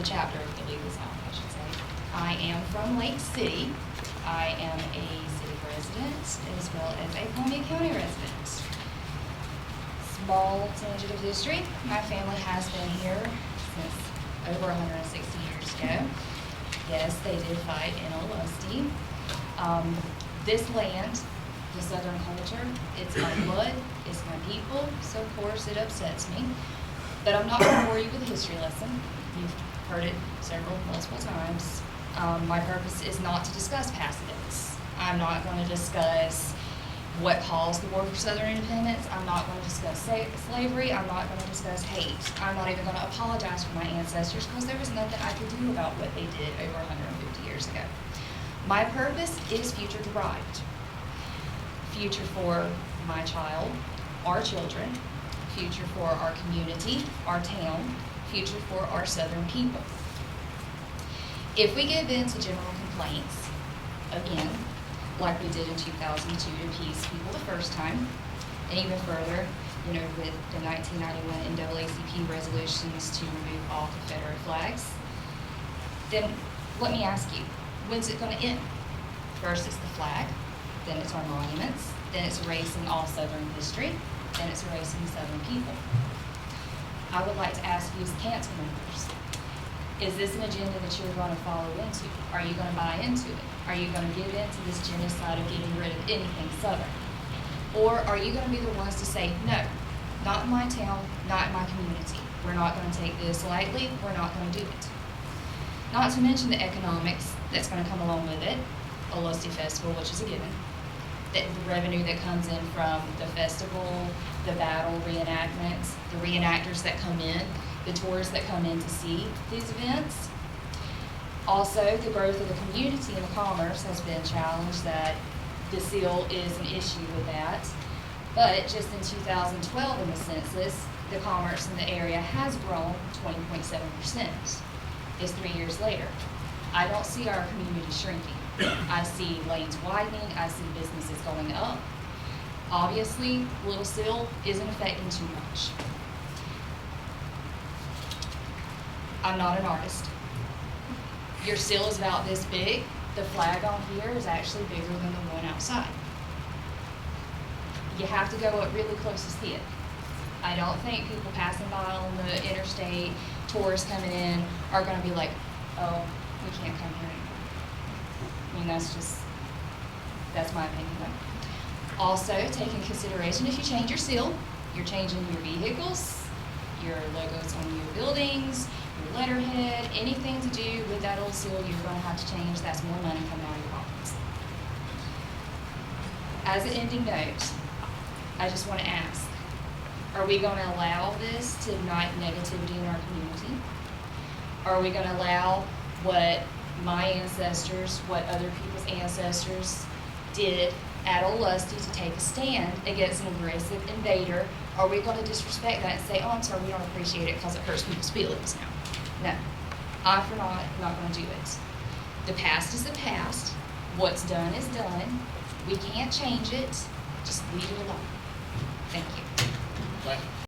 chapter of the legal south, I should say. I am from Lake City. I am a city resident as well as a Columbia County resident. Small tangent of history. My family has been here since over 160 years ago. Yes, they did fight in Olustee. This land, the Southern culture, it's my blood, it's my people, so of course it upsets me. But I'm not going to bore you with a history lesson. You've heard it multiple times. My purpose is not to discuss past events. I'm not going to discuss what caused the War for Southern Independence. I'm not going to discuss slavery. I'm not going to discuss hate. I'm not even going to apologize for my ancestors because there was nothing I could do about what they did over 150 years ago. My purpose is future derived. Future for my child, our children, future for our community, our town, future for our Southern people. If we give in to general complaints, again, like we did in 2002 to appease people the first time, and even further, with the 1991 NAACP resolutions to remove all Confederate flags, then let me ask you, when's it going to end? First it's the flag, then it's our monuments, then it's erasing all Southern history, then it's erasing Southern people. I would like to ask you as council members, is this an agenda that you're going to follow into? Are you going to buy into it? Are you going to give in to this genocide of getting rid of anything Southern? Or are you going to be the ones to say, no, not in my town, not in my community. We're not going to take this lightly. We're not going to do it. Not to mention the economics that's going to come along with it, Olustee Festival, which is a given, the revenue that comes in from the festival, the battle reenactments, the reenactors that come in, the tourists that come in to see these events. Also, the growth of the community and the commerce has been challenged, that the seal is an issue with that. But just in 2012 in the census, the commerce in the area has grown 20.7%. It's 3 years later. I don't see our community shrinking. I see lanes widening, I see businesses going up. Obviously, Little Seal isn't affecting too much. I'm not an artist. Your seal is about this big. The flag on here is actually bigger than the one outside. You have to go up really close to see it. I don't think people passing by on the interstate, tourists coming in, are going to be like, oh, we can't come here anymore. I mean, that's my opinion though. Also, take into consideration, if you change your seal, you're changing your vehicles, your logos on your buildings, your letterhead, anything to do with that old seal, you're going to have to change. That's more money coming out of your pockets. As an ending note, I just want to ask, are we going to allow this to ignite negativity in our community? Are we going to allow what my ancestors, what other people's ancestors did at Olustee to take a stand against an aggressive invader? Are we going to disrespect that and say, oh, I'm sorry, we don't appreciate it because it hurts people's feelings now? No. I, for not going to do it. The past is the past. What's done is done. We can't change it. Just leave it alone. Thank you. Thank you.